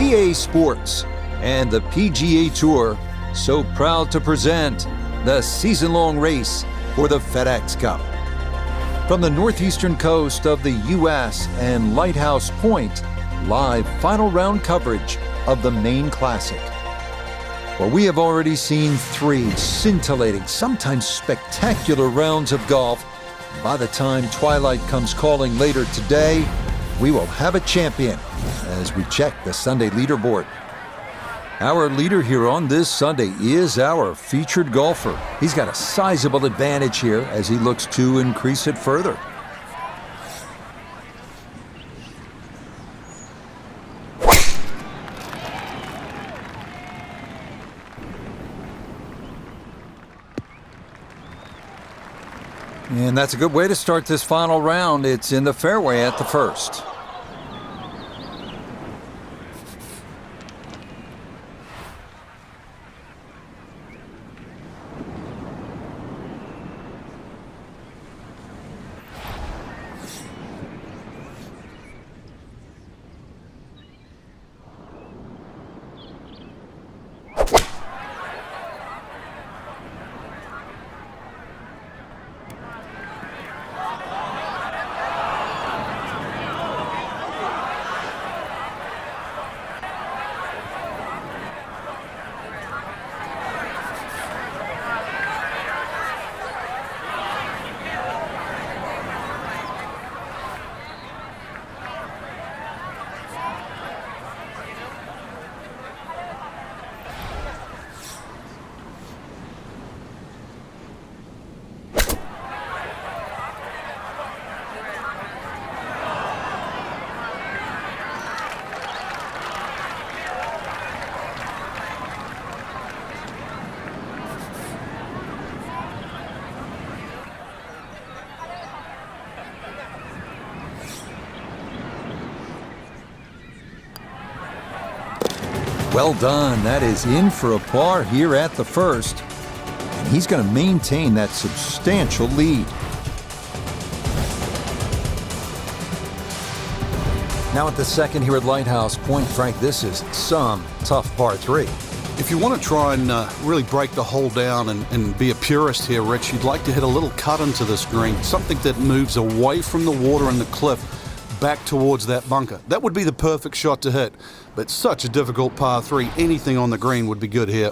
EA Sports and the PGA Tour so proud to present the season-long race for the FedEx Cup. From the northeastern coast of the U.S. and Lighthouse Point, live final round coverage of the MAINE Classic. Well, we have already seen 3 scintillating, sometimes spectacular rounds of golf. By the time twilight comes calling later today, we will have a champion as we check the Sunday leaderboard. Our leader here on this Sunday is our featured golfer. He's got a sizable advantage here as he looks to increase it further. And that's a good way to start this final round. It's in the fairway at the first. Well done. That is in for a par here at the first. And he's going to maintain that substantial lead. Now at the second here at Lighthouse Point, Frank, this is some tough par 3. If you want to try and really break the hole down and be a purist here, Rich, you'd like to hit a little cut into this green, something that moves away from the water and the cliff back towards that bunker. That would be the perfect shot to hit, but such a difficult par 3. Anything on the green would be good here.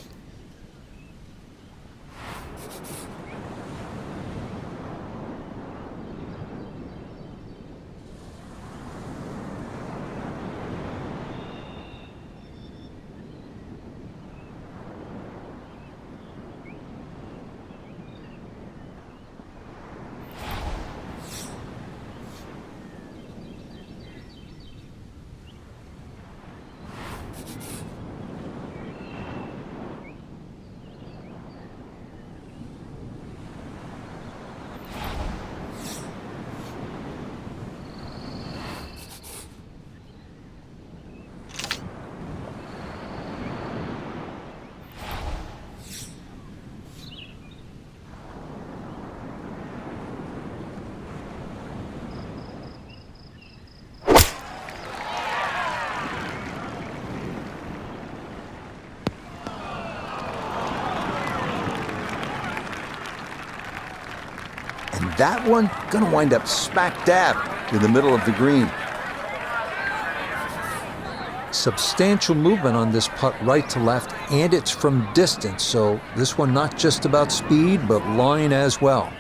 And that one going to wind up smack dab in the middle of the green. Substantial movement on this putt right to left, and it's from distance. So this one not just about speed, but line as well.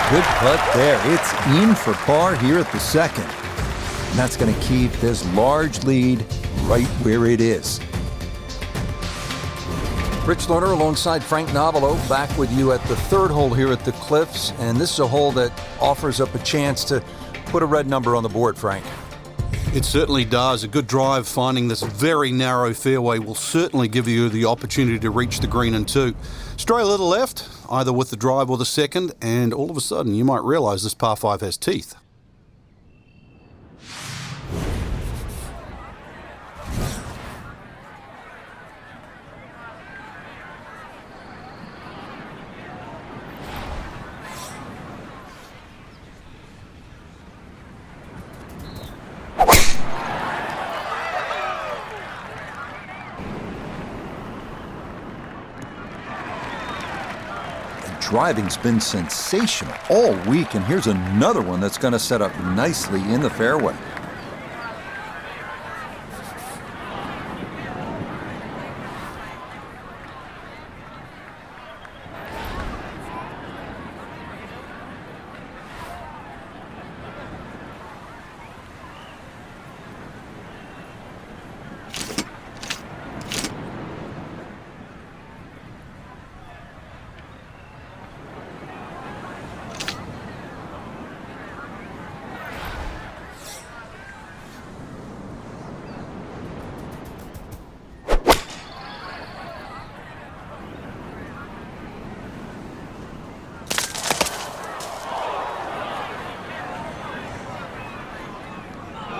Good putt there. It's in for par here at the second. And that's going to keep this large lead right where it is. Rich Lerner alongside Frank Novelo back with you at the third hole here at the Cliffs. And this is a hole that offers up a chance to put a red number on the board, Frank. It certainly does. A good drive finding this very narrow fairway will certainly give you the opportunity to reach the green in two. Stray a little left, either with the drive or the second, and all of a sudden you might realise this par 5 has teeth. Driving's been sensational all week, and here's another one that's going to set up nicely in the fairway.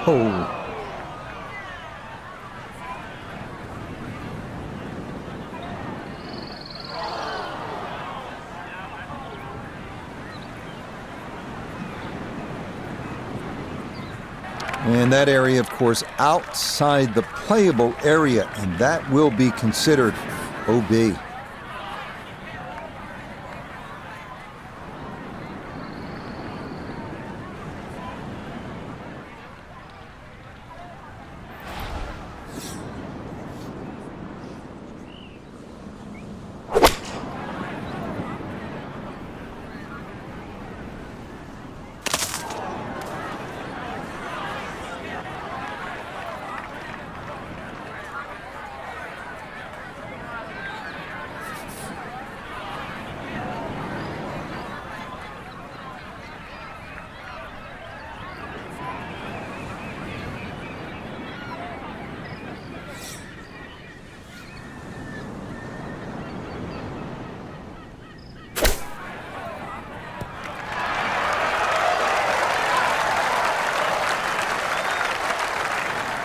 Oh. And that area, of course, outside the playable area, and that will be considered OB.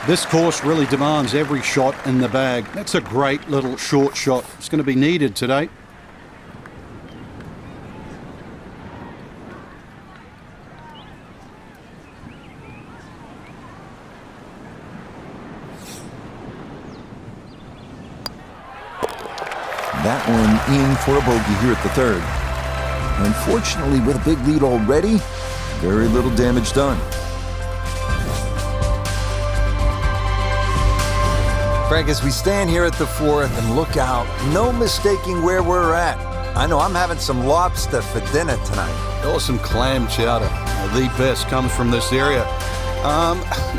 This course really demands every shot in the bag. That's a great little short shot. It's going to be needed today. That one in for a bogey here at the third. Unfortunately, with a big lead already, very little damage done. Frank, as we stand here at the fourth and look out, no mistaking where we're at. I know I'm having some lobster for dinner tonight. Or some clam chowder. The best comes from this area.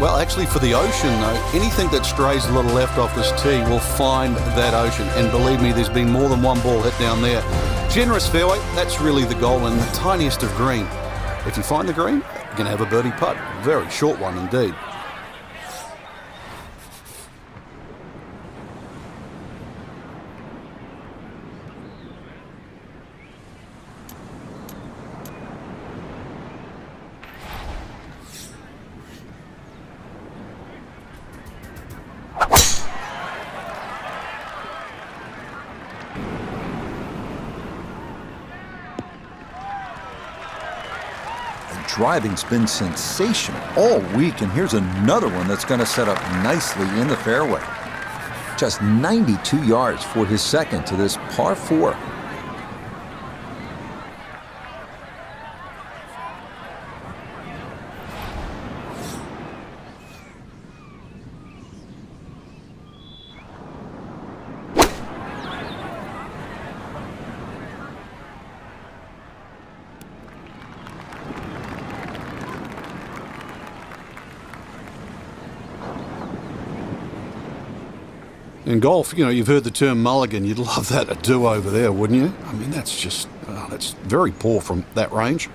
Well, actually for the ocean though, anything that strays a little left off this tee will find that ocean. And believe me, there's been more than one ball hit down there. Generous fairway, that's really the goal, and the tiniest of green. If you find the green, you're going to have a birdie putt. Very short one indeed. Driving's been sensational all week, and here's another one that's going to set up nicely in the fairway. Just 92 yards for his second to this par 4. In golf, you know, you've heard the term mulligan. You'd love that a do-over there, wouldn't you? I mean, that's just, that's very poor from that range.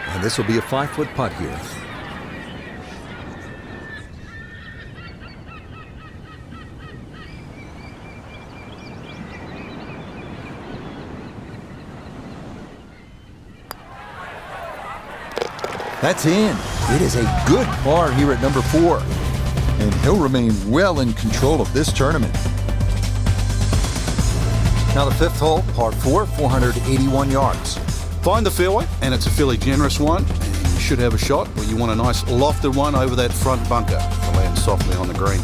And this will be a 5-foot putt here. That's in. It is a good par here at number 4. And he'll remain well in control of this tournament. Now the 5th hole, par 4, 481 yards. Find the fairway, and it's a fairly generous one. And you should have a shot, or you want a nice lofted one over that front bunker to land softly on the green.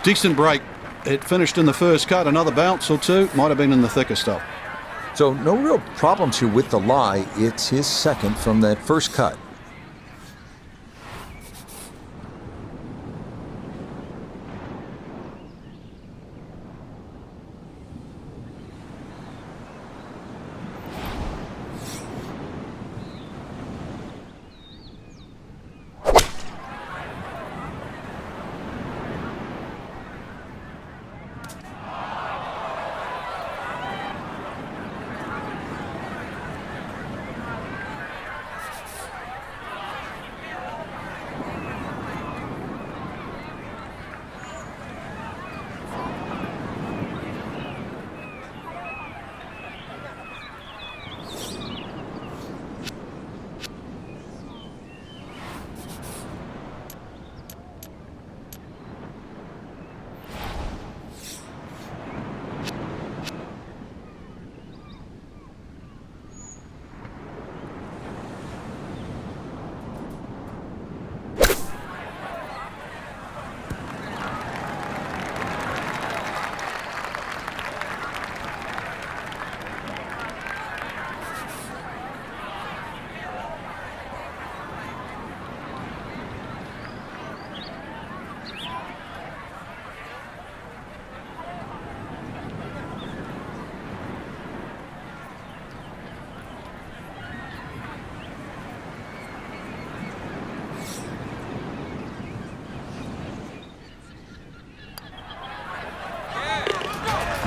Decent break. It finished in the first cut. Another bounce or two. Might have been in the thicker stuff. So no real problems here with the lie. It's his second from that first cut.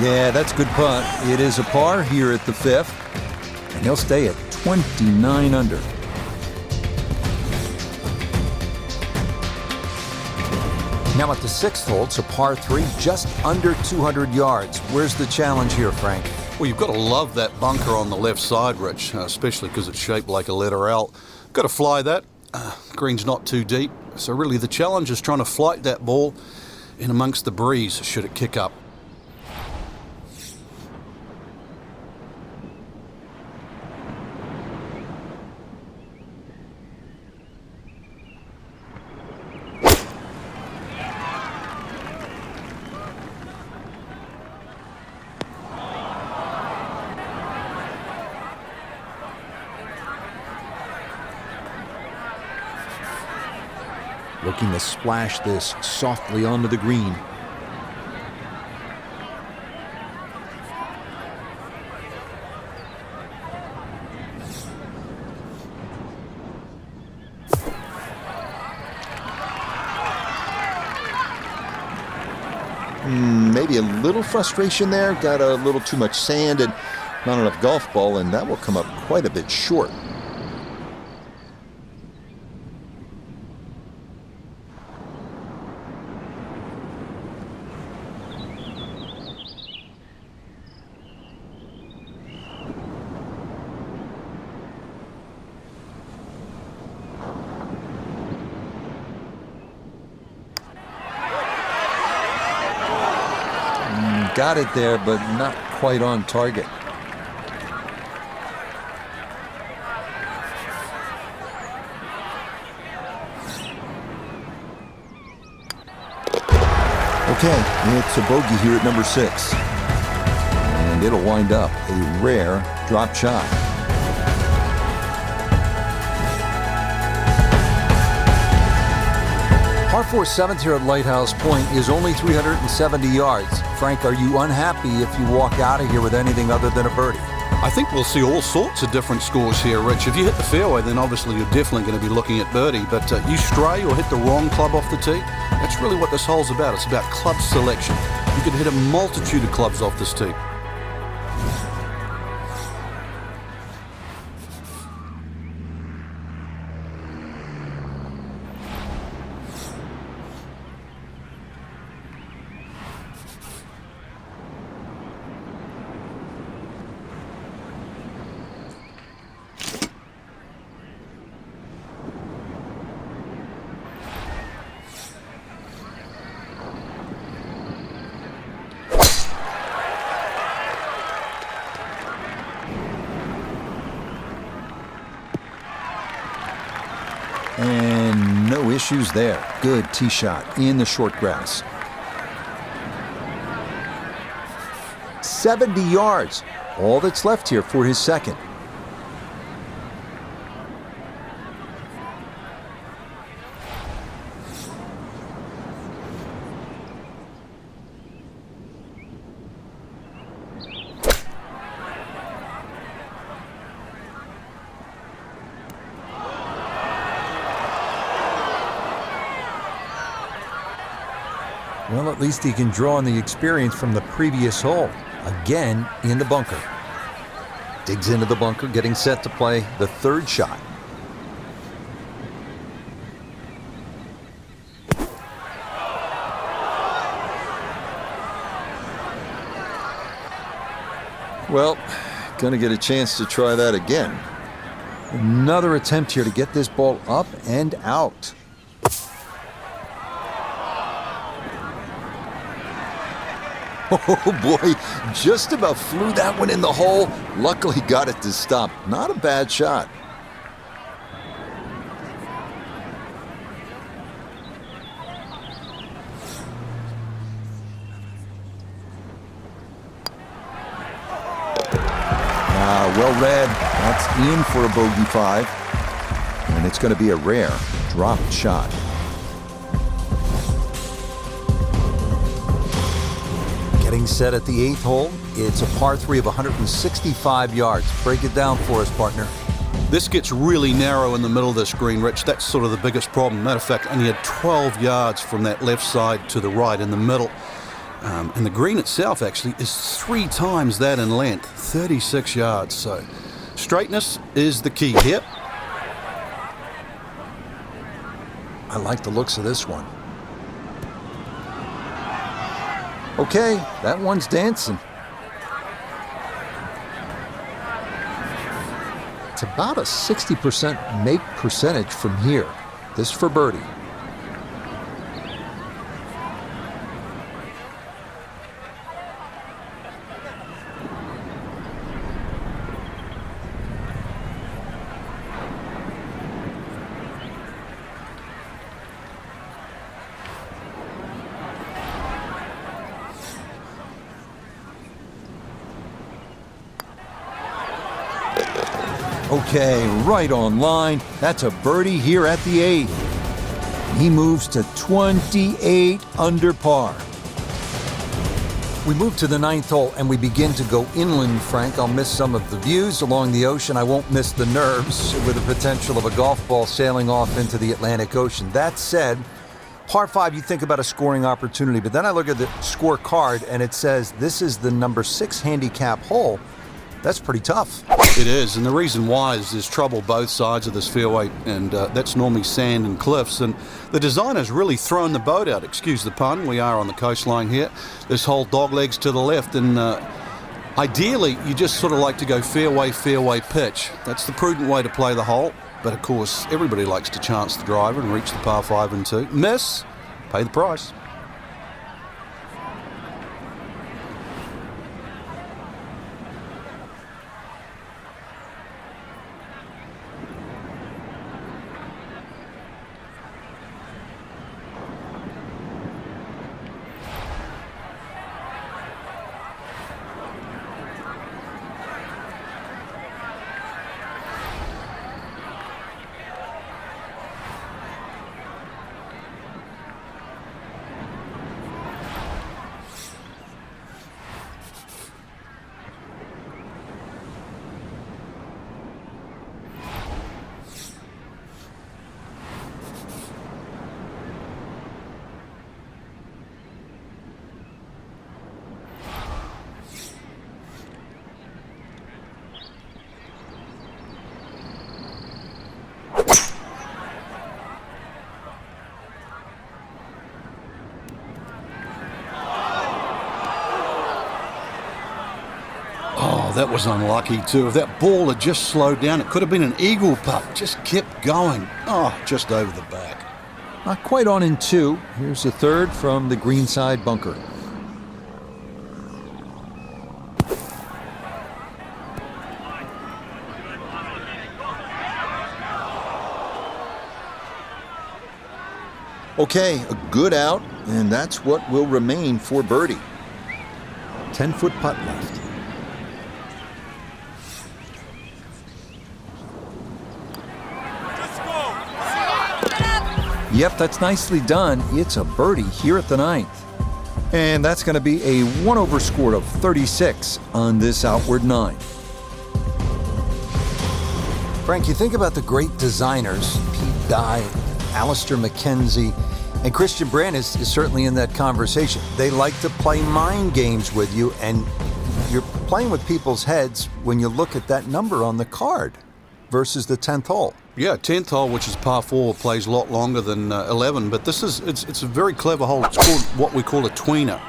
Yeah, that's a good putt. It is a par here at the 5th, and he'll stay at 29 under. Now at the 6th hole, it's a par 3, just under 200 yards. Where's the challenge here, Frank? Well, you've got to love that bunker on the left side, Rich, especially because it's shaped like a letter L. Got to fly that. Green's not too deep, so really the challenge is trying to flight that ball in amongst the breeze should it kick up. Looking to splash this softly onto the green. Maybe a little frustration there. Got a little too much sand and not enough golf ball, and that will come up quite a bit short. got it there, but not quite on target. Okay, it's a bogey here at number 6. And it'll wind up a rare drop shot. Par 4 7th here at Lighthouse Point is only 370 yards. Frank, are you unhappy if you walk out of here with anything other than a birdie? I think we'll see all sorts of different scores here, Rich. If you hit the fairway, then obviously you're definitely going to be looking at birdie. But you stray or hit the wrong club off the tee, that's really what this hole's about. It's about club selection. You can hit a multitude of clubs off this tee. And no issues there. Good tee shot in the short grass. 70 yards. All that's left here for his second. Well, at least he can draw on the experience from the previous hole. Again, in the bunker. Digs into the bunker, getting set to play the third shot. Well, gonna get a chance to try that again. Another attempt here to get this ball up and out. Oh boy, just about flew that one in the hole. Luckily got it to stop. Not a bad shot. Well read. That's in for a bogey 5. And it's going to be a rare dropped shot. Getting set at the 8th hole. It's a par 3 of 165 yards. Break it down for us, partner. This gets really narrow in the middle of this green, Rich. That's sort of the biggest problem. Matter of fact, only had 12 yards from that left side to the right in the middle. And the green itself actually is 3 times that in length, 36 yards. So straightness is the key here. I like the looks of this one. Okay, that one's dancing. It's about a 60% make percentage from here. This for birdie. Okay, right on line. That's a birdie here at the 8th. He moves to 28 under par. We move to the 9th hole and we begin to go inland, Frank. I'll miss some of the views along the ocean. I won't miss the nerves with the potential of a golf ball sailing off into the Atlantic Ocean. That said, par 5, you think about a scoring opportunity, but then I look at the scorecard and it says this is the number 6 handicap hole. That's pretty tough. It is, and the reason why is there's trouble both sides of this fairway, and that's normally sand and cliffs, and the designer's really thrown the boat out, excuse the pun. We are on the coastline here. This whole dog legs to the left, and ideally you just sort of like to go fairway, fairway pitch. That's the prudent way to play the hole, but of course everybody likes to chance the driver and reach the par 5 and 2. Miss, pay the price. that was unlucky too. If that ball had just slowed down, it could have been an eagle putt. Just kept going. Oh, just over the back. Not quite on in 2. Here's the third from the greenside bunker. Okay, a good out, and that's what will remain for birdie. 10-foot putt left. Yep, that's nicely done. It's a birdie here at the 9th. And that's going to be a 1-over score of 36 on this outward 9. Frank, you think about the great designers, Pete Dye, Alistair McKenzie, and Christian Brand is certainly in that conversation. They like to play mind games with you, and you're playing with people's heads when you look at that number on the card versus the 10th hole. Yeah, 10th hole, which is par 4, plays a lot longer than 11, but it's a very clever hole. It's called what we call a tweener.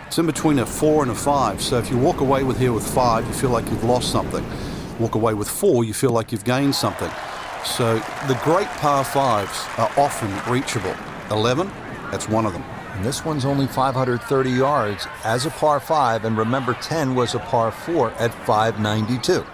It's in between a 4 and a 5, so if you walk away with here with 5, you feel like you've lost something. Walk away with 4, you feel like you've gained something. So the great par 5s are often reachable. 11, that's one of them. And this one's only 530 yards as a par 5, and remember 10 was a par 4 at 592.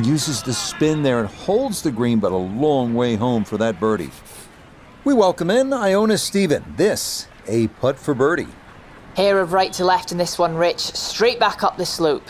Uses the spin there and holds the green, but a long way home for that birdie. We welcome in Iona Stephen. This, a putt for birdie. Here of right to left in this one, Rich. Straight back up the slope.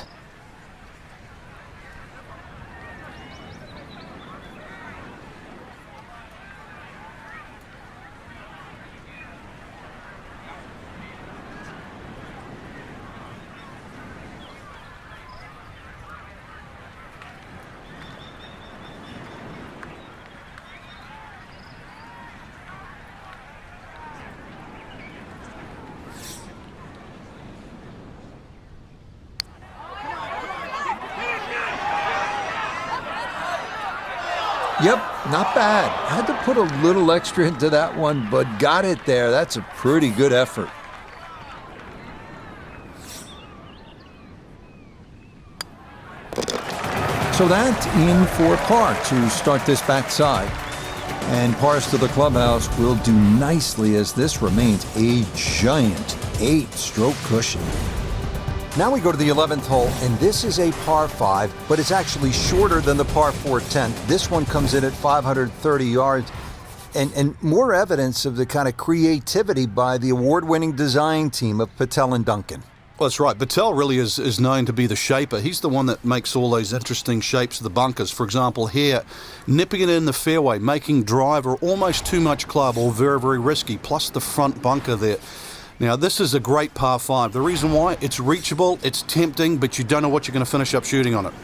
Yep, not bad. Had to put a little extra into that one, but got it there. That's a pretty good effort. So that in for par to start this backside. And pars to the clubhouse will do nicely as this remains a giant 8-stroke cushion. Now we go to the 11th hole, and this is a par 5, but it's actually shorter than the par 4 10. This one comes in at 530 yards, and more evidence of the kind of creativity by the award-winning design team of Patel and Duncan. Well, that's right. Patel really is known to be the shaper. He's the one that makes all those interesting shapes of the bunkers. For example, here, nipping it in the fairway, making driver almost too much club or very, very risky, plus the front bunker there. Now, this is a great par 5. The reason why, it's reachable, it's tempting, but you don't know what you're going to finish up shooting on it.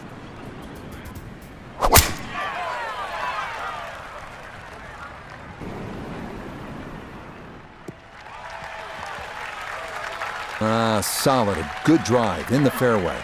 Solid, a good drive in the fairway.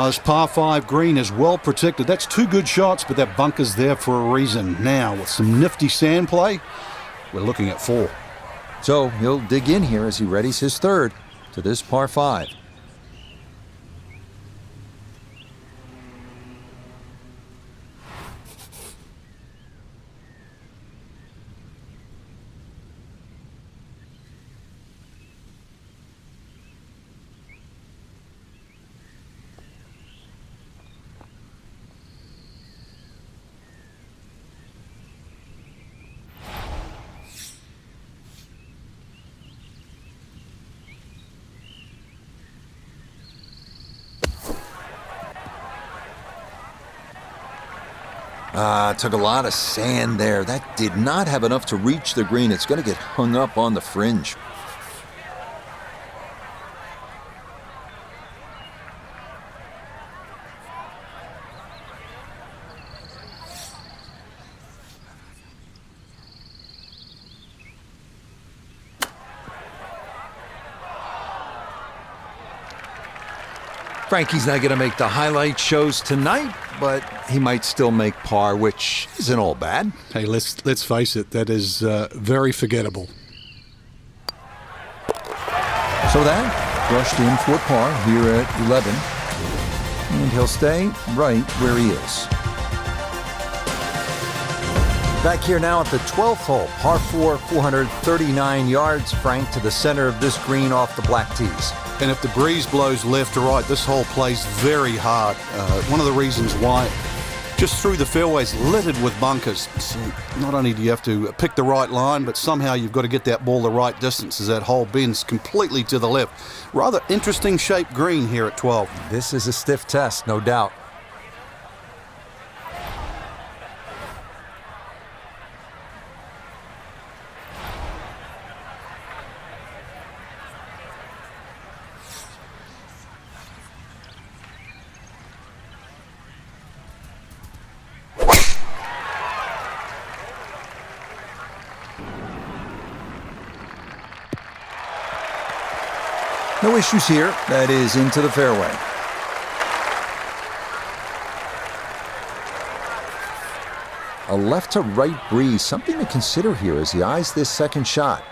This par 5 green is well protected. That's 2 good shots, but that bunker's there for a reason. Now, with some nifty sand play, we're looking at 4. So he'll dig in here as he readies his third to this par 5. Took a lot of sand there. That did not have enough to reach the green. It's going to get hung up on the fringe. Frankie's not going to make the highlight shows tonight, but he might still make par, which isn't all bad. Hey, let's face it, that is very forgettable. So that brushed in for par here at 11, and he'll stay right where he is. Back here now at the 12th hole, par 4, 439 yards, Frank, to the center of this green off the black tees. And if the breeze blows left or right, this hole plays very hard. One of the reasons why, just through the fairways littered with bunkers. So not only do you have to pick the right line, but somehow you've got to get that ball the right distance as that hole bends completely to the left. Rather interesting shaped green here at 12. This is a stiff test, no doubt. No issues here. That is into the fairway. A left to right breeze, something to consider here as he eyes this second shot.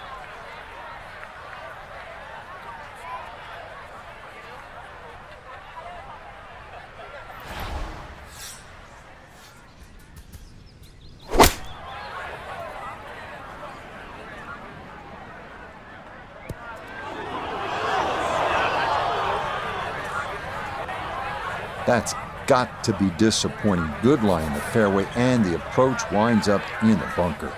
That's got to be disappointing. Good lie in the fairway, and the approach winds up in the bunker.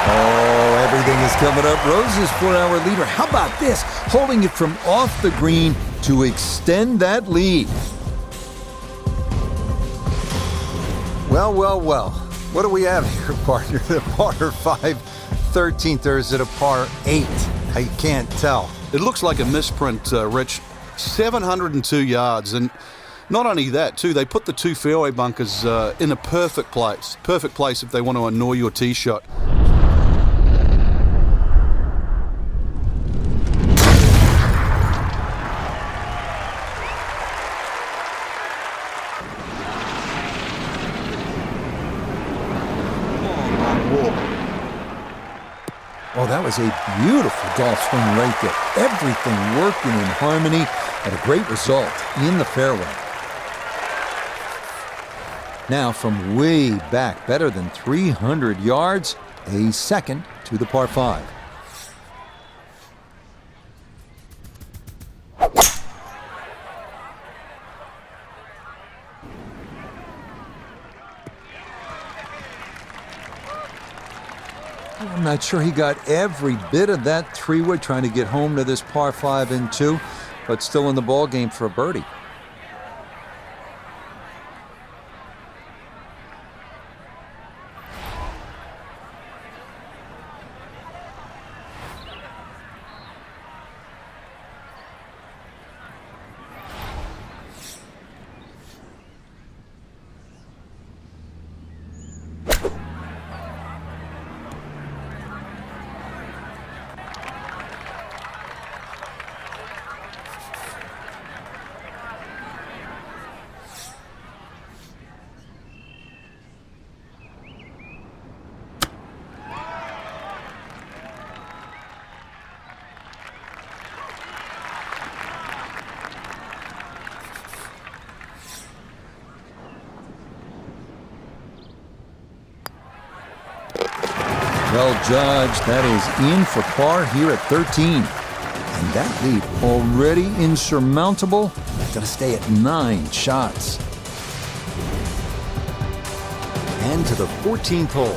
Oh, everything is coming up roses for our leader. How about this? Holding it from off the green to extend that lead. Well, well, well. What do we have here, partner? The par 5 13th, or is it a par 8? I can't tell. It looks like a misprint, Rich. 702 yards. And not only that, too, they put the 2 fairway bunkers in a perfect place. Perfect place if they want to annoy your tee shot. Oh, that was a beautiful golf swing right there. Everything working in harmony and a great result in the fairway. Now from way back, better than 300 yards, a second to the par 5. I'm not sure he got every bit of that 3-wood trying to get home to this par 5 and 2, but still in the ball game for a birdie. Well judged. That is in for par here at 13. And that lead already insurmountable. Got to stay at 9 shots. And to the 14th hole.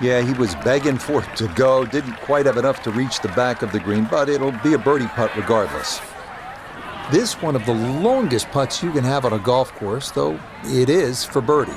Yeah, he was begging for it to go. Didn't quite have enough to reach the back of the green, but it'll be a birdie putt regardless. This one of the longest putts you can have on a golf course, though it is for birdie.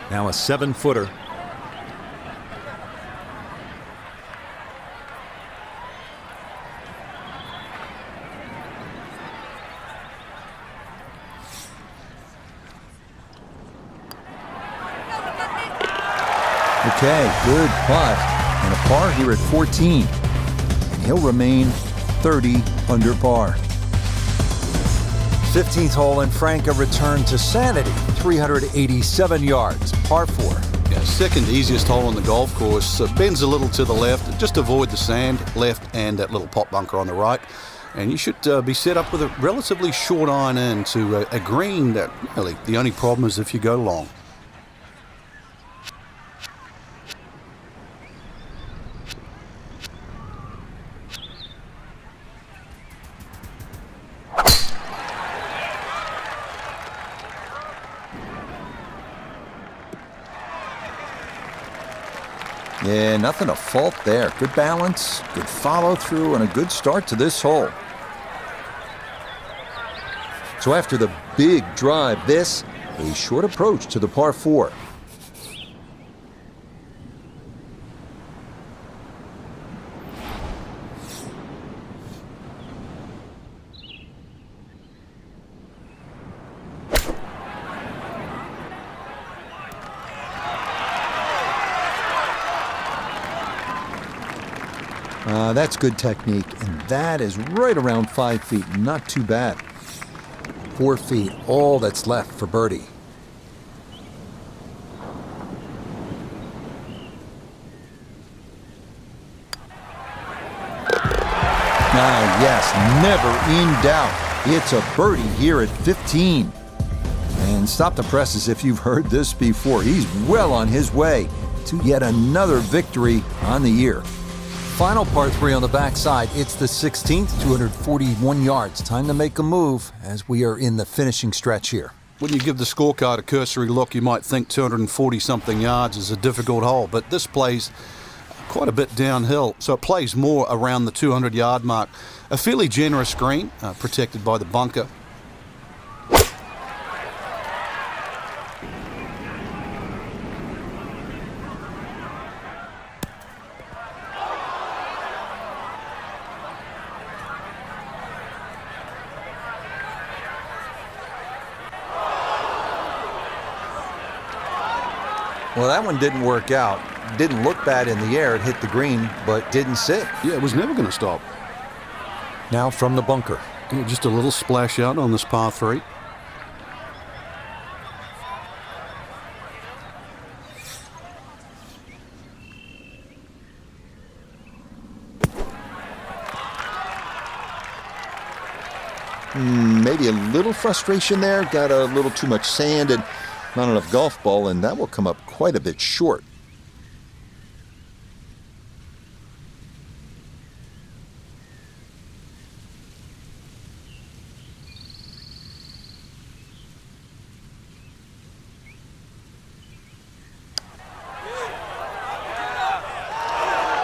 Now a 7-footer. Okay, good putt. And a par here at 14. And he'll remain 30 under par. 15th hole, and Frank, a return to sanity. 387 yards, par 4. Yeah, second easiest hole on the golf course. Bends a little to the left. Just avoid the sand left and that little pot bunker on the right. And you should be set up with a relatively short iron in to a green that really the only problem is if you go long. Yeah, nothing to fault there. Good balance, good follow through, and a good start to this hole. So after the big drive, this, a short approach to the par 4. That's good technique, and that is right around 5 feet. Not too bad. 4 feet, all that's left for birdie. Yes, never in doubt. It's a birdie here at 15. And stop the presses if you've heard this before. He's well on his way to yet another victory on the year. Final par 3 on the backside. It's the 16th, 241 yards. Time to make a move as we are in the finishing stretch here. When you give the scorecard a cursory look, you might think 240-something yards is a difficult hole, but this plays quite a bit downhill, so it plays more around the 200-yard mark. A fairly generous green, protected by the bunker. Well, that one didn't work out. Didn't look bad in the air. It hit the green, but didn't sit. Yeah, it was never going to stop. Now from the bunker. Yeah, just a little splash out on this par 3. Maybe a little frustration there. Got a little too much sand and not enough golf ball, and that will come up quite a bit short.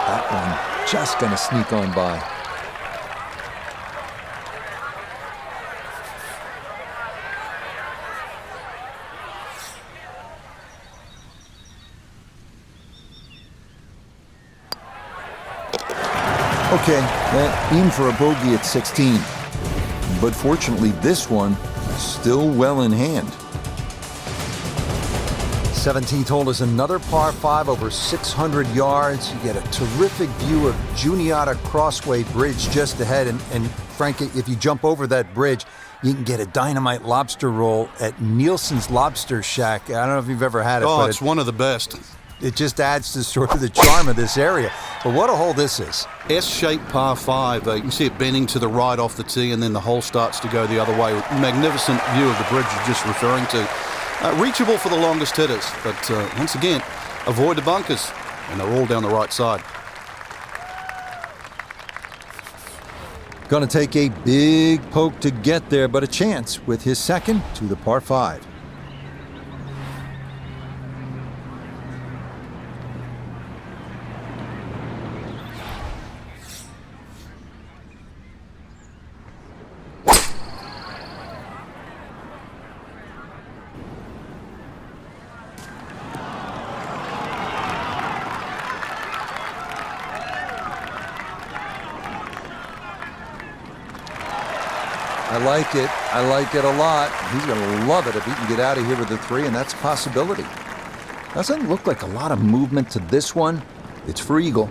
That one just going to sneak on by. Okay, aim for a bogey at 16. But fortunately, this one still well in hand. 17th hole is another par 5 over 600 yards. You get a terrific view of Juniata Crossway Bridge just ahead. And frankly, if you jump over that bridge, you can get a dynamite lobster roll at Nielsen's Lobster Shack. I don't know if you've ever had it. Oh, but it's one of the best. It just adds to sort of the charm of this area. But what a hole this is. S-shaped par 5. You can see it bending to the right off the tee, and then the hole starts to go the other way. Magnificent view of the bridge you're just referring to. Reachable for the longest hitters, but once again, avoid the bunkers, and they're all down the right side. Going to take a big poke to get there, but a chance with his second to the par 5. I like it a lot. He's going to love it if he can get out of here with the 3, and that's a possibility. Doesn't look like a lot of movement to this one. It's for eagle.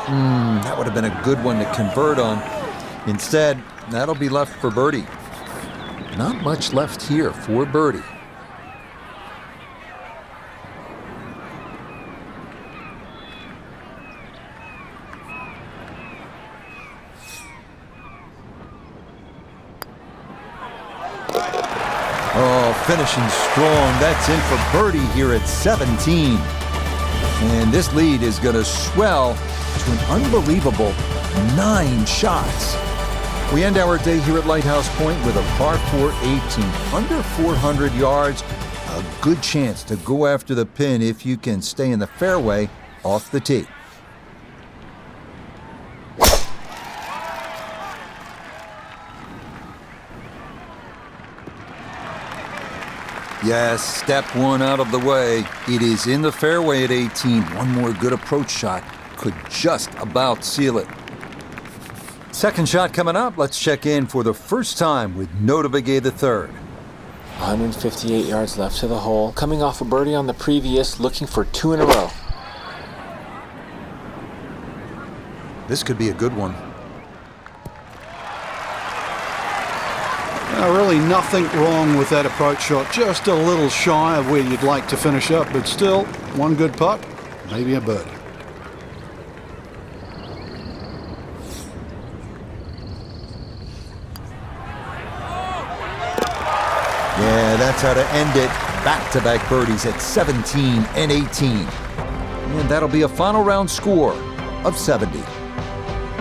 That would have been a good one to convert on. Instead, that'll be left for birdie. Not much left here for birdie. Oh, finishing strong. That's in for birdie here at 17. And this lead is going to swell to an unbelievable 9 shots. We end our day here at Lighthouse Point with a par 4 18, under 400 yards. A good chance to go after the pin if you can stay in the fairway off the tee. Yes, step 1 out of the way. It is in the fairway at 18. One more good approach shot could just about seal it. Second shot coming up. Let's check in for the first time with Nota Begay III. 158 yards left to the hole. Coming off a birdie on the previous, looking for 2 in a row. This could be a good one. Really nothing wrong with that approach shot. Just a little shy of where you'd like to finish up, but still, one good putt, maybe a birdie. Yeah, that's how to end it. Back-to-back birdies at 17 and 18. And that'll be a final round score of 70.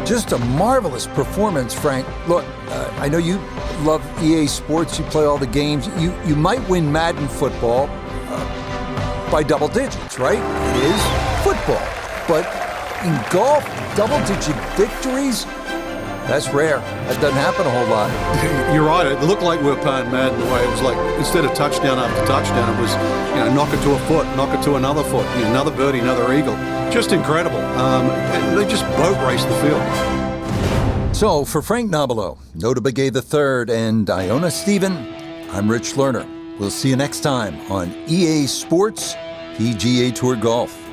Just a marvelous performance, Frank. Look, I know you love EA Sports. You play all the games. You might win Madden football by double digits, right? It is football. But in golf, double-digit victories, That's rare. That doesn't happen a whole lot. You're right. It looked like we were playing Madden the way it was like, instead of touchdown after touchdown, it was, knock it to a foot, knock it to another foot, another birdie, another eagle. Just incredible. They just boat raced the field. So for Frank Nobilo, Nota Begay III, and Iona Stephen, I'm Rich Lerner. We'll see you next time on EA Sports PGA Tour Golf.